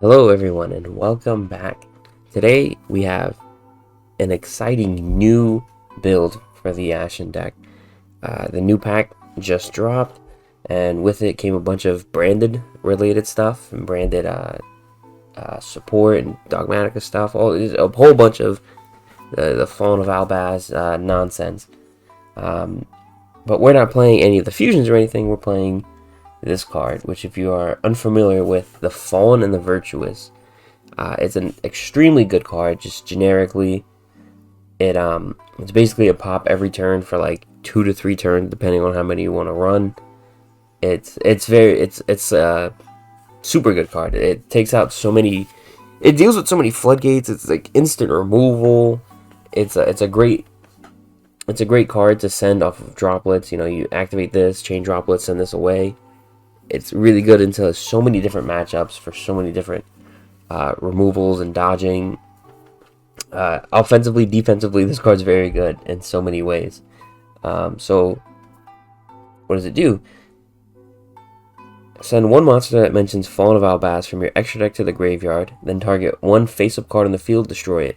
Hello everyone and welcome back. Today we have an exciting new build for the Ashen deck. The new pack just dropped, and with it came a bunch of branded related stuff and branded support and Dogmatica stuff. A whole bunch of the Fallen of Albaz nonsense. But we're not playing any of the fusions or anything. We're playing this card, which, if you are unfamiliar with the Fallen and the Virtuous, it's an extremely good card. Just generically, it's basically a pop every turn for like 2 to 3 turns, depending on how many you want to run. It's a super good card. It takes out so many. It deals with so many floodgates. It's like instant removal. It's a great card to send off of droplets. You know, you activate this, chain droplets, send this away. It's really good into so many different matchups for so many different removals and dodging. Offensively, defensively, this card's very good in so many ways. So, what does it do? Send one monster that mentions Fallen of Albaz from your extra deck to the graveyard, then target one face-up card in the field, destroy it.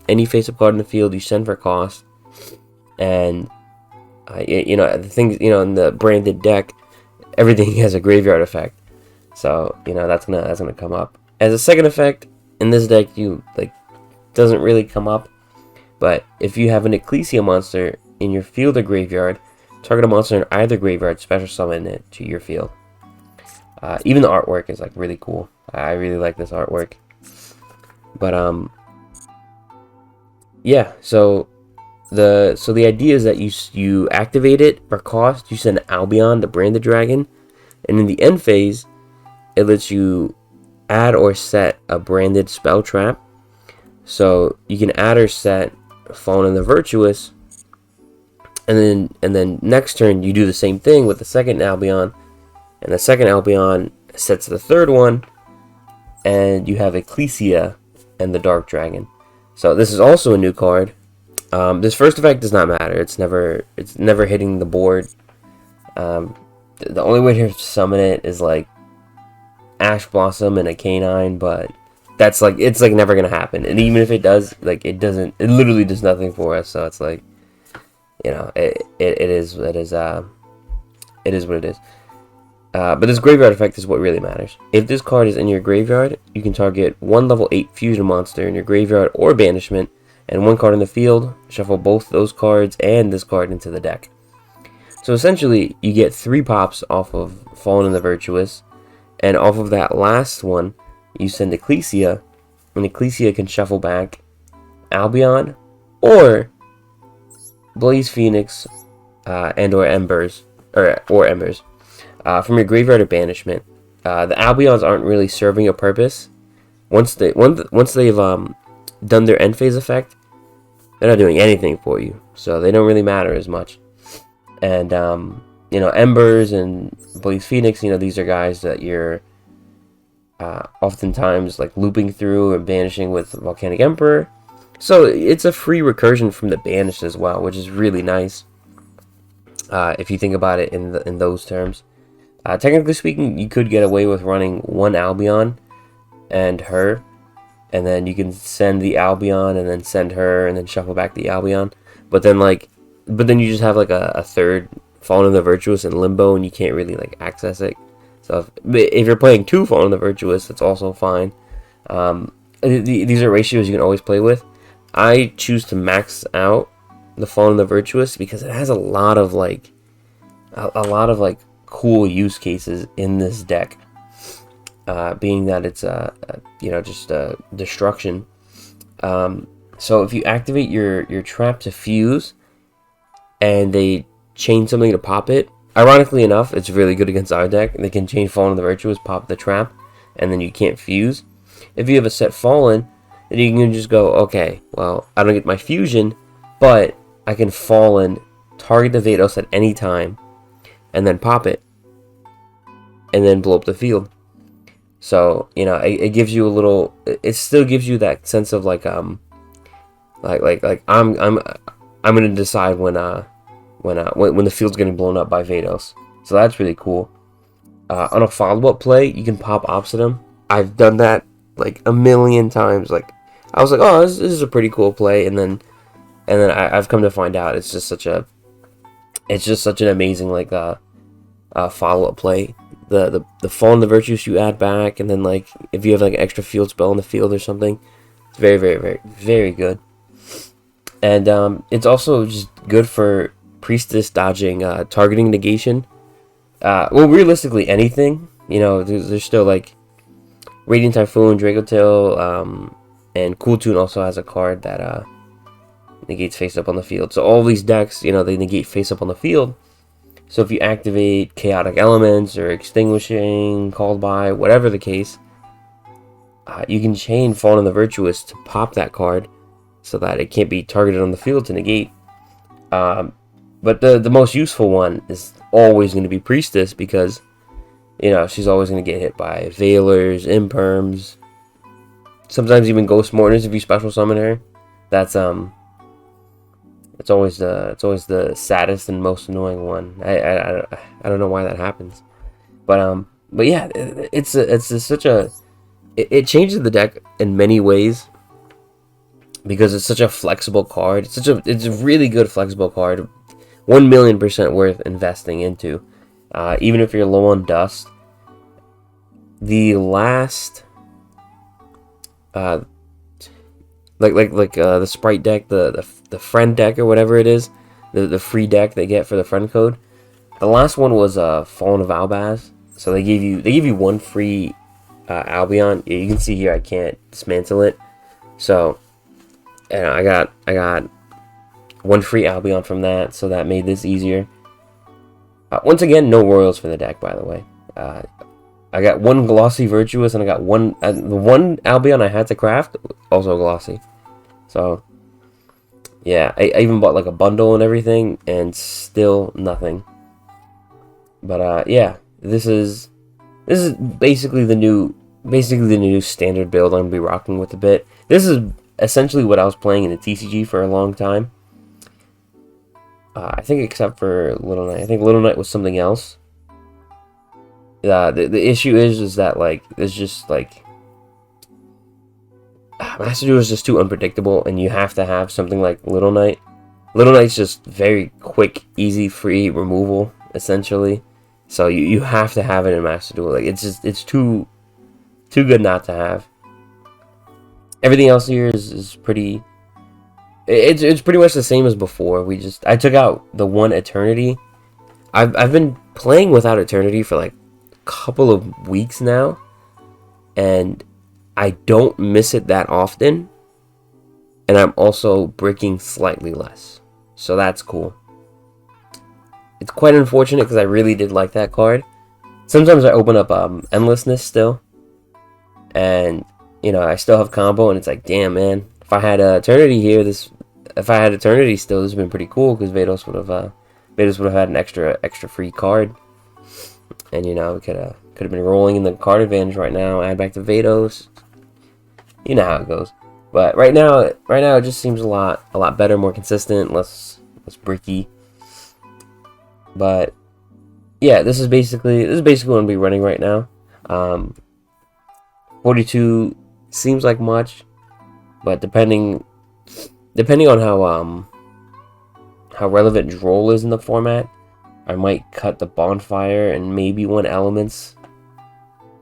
Any face-up card in the field you send for cost, and the things, in the branded deck, everything has a graveyard effect, so that's gonna come up as a second effect. In this deck, doesn't really come up, but if you have an Ecclesia monster in your field or graveyard, target a monster in either graveyard, special summon it to your field. Even the artwork is like really cool. I really like this artwork. But yeah. So the idea is that you activate it for cost. You send Albion, the branded dragon, and in the end phase, it lets you add or set a branded spell trap. So you can add or set Fallen and the Virtuous, and then next turn you do the same thing with the second Albion, and the second Albion sets the third one, and you have Ecclesia and the Dark Dragon. So this is also a new card. This first effect does not matter. It's never hitting the board. The only way to summon it is like Ash Blossom and a Canine, but it's never gonna happen. And even if it does, it literally does nothing for us. So it's like, it is what it is. But this graveyard effect is what really matters. If this card is in your graveyard, you can target one level 8 fusion monster in your graveyard or banishment, and one card in the field. Shuffle both those cards and this card into the deck. So essentially, you get 3 pops off of Fallen and the Virtuous, and off of that last one, you send Ecclesia, and Ecclesia can shuffle back Albion or Blaze Phoenix and or Embers or Embers from your graveyard or banishment. The Albions aren't really serving a purpose. Once they've done their end phase effect, they're not doing anything for you, so they don't really matter as much. And Embers and Blaze Phoenix, these are guys that you're oftentimes like looping through or banishing with Volcanic Emperor. So it's a free recursion from the banished as well, which is really nice if you think about it in those terms. Technically speaking, you could get away with running one Albion and her, and then you can send the Albion and then send her and then shuffle back the Albion. But then you just have like a third Fallen of the Virtuous in limbo, and you can't really like access it. So if you're playing 2 Fallen of the Virtuous, that's also fine. These are ratios you can always play with. I choose to max out the Fallen of the Virtuous because it has a lot of cool use cases in this deck. Being that it's just destruction. So if you activate your trap to fuse, and they chain something to pop it, ironically enough, it's really good against our deck. They can chain Fallen of the Virtuous, pop the trap, and then you can't fuse. If you have a set Fallen, then you can just go, okay, well, I don't get my fusion, but I can Fallen, target the Vados at any time, and then pop it, and then blow up the field. So it gives you a little. It still gives you that sense of I'm gonna decide when the field's getting blown up by Vados. So that's really cool. On a follow-up play, you can pop opposite him. I've done that like a million times. Like I was like, oh, this is a pretty cool play, and then I've come to find out it's just such an amazing like follow up play. The Fall in the Virtuous you add back, and then like if you have like an extra field spell on the field or something, it's very very very very good. And it's also just good for Priestess dodging targeting negation. Well, realistically anything. You know, there's still like Radiant Typhoon, Draco Tail, and Cool Tune also has a card that negates face up on the field. So all these decks, you know, they negate face up on the field. So if you activate Chaotic Elements or Extinguishing, Called By, whatever the case, you can chain Fallen in the Virtuous to pop that card so that it can't be targeted on the field to negate. But the most useful one is always going to be Priestess because, you know, she's always going to get hit by Veilers, Imperms, sometimes even Ghost Mortars if you special summon her. That's it's always the saddest and most annoying one. I don't know why that happens, but yeah, it changes the deck in many ways because it's such a flexible card. It's a really good flexible card, 1,000,000% worth investing into, even if you're low on dust. The last the Sprite deck, the friend deck or whatever it is, the free deck they get for the friend code. The last one was Fallen of Albaz. So they gave you one free Albion. You can see here I can't dismantle it. So and I got one free Albion from that, so that made this easier. Once again, no royals for the deck, by the way. I got one Glossy Virtuous, and I got one the one Albion I had to craft, also Glossy. So yeah, I even bought like a bundle and everything, and still nothing. But yeah, this is basically the new standard build I'm gonna be rocking with a bit. This is essentially what I was playing in the TCG for a long time. I think except for Little Knight. I think Little Knight was something else. The issue is that like there's just like Master Duel is just too unpredictable, and you have to have something like Little Knight. Little Knight's just very quick, easy, free removal essentially. So you have to have it in Master Duel. Like it's too good not to have. Everything else here is pretty. It's pretty much the same as before. I took out the one Eternity. I've been playing without Eternity for like a couple of weeks now, and I don't miss it that often, and I'm also breaking slightly less, so that's cool. It's quite unfortunate because I really did like that card. Sometimes I open up Endlessness still, and you know I still have combo, and it's like, damn man, if I had Eternity here, if I had Eternity still, this would have been pretty cool because Vados would have had an extra free card, and you know we could have been rolling in the card advantage right now. Add back to Vados, you know how it goes. But right now it just seems a lot better, more consistent, less bricky. But yeah, this is basically what I'm gonna be running right now. 42 seems like much, but depending on how relevant Droll is in the format, I might cut the Bonfire and maybe one Elements,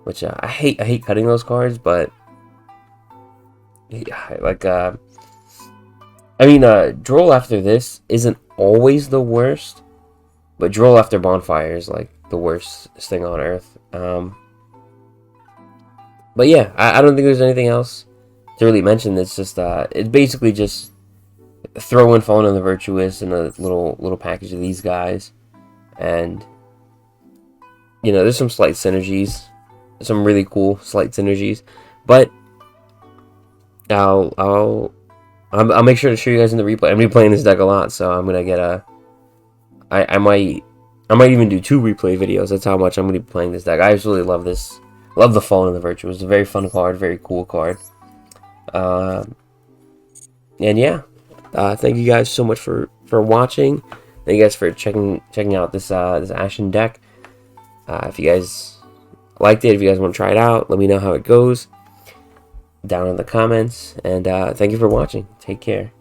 which I hate cutting those cards, but yeah, like Droll after this isn't always the worst, but Droll after Bonfire is like the worst thing on earth. But yeah, I don't think there's anything else to really mention. It's just it's basically just throw in Fallen in the Virtuous and a little package of these guys, and you know there's some slight synergies, some really cool slight synergies, but I'll make sure to show you guys in the replay. I'm gonna be playing this deck a lot, so I'm gonna get I might even do 2 replay videos. That's how much I'm gonna be playing this deck. I absolutely love this. Love the Fallen in the Virtuous. It's a very fun card, very cool card. And yeah, thank you guys so much for watching. Thank you guys for checking out this Ashened deck. If you guys liked it, if you guys want to try it out, let me know how it goes. down in the comments. And thank you for watching. Take care.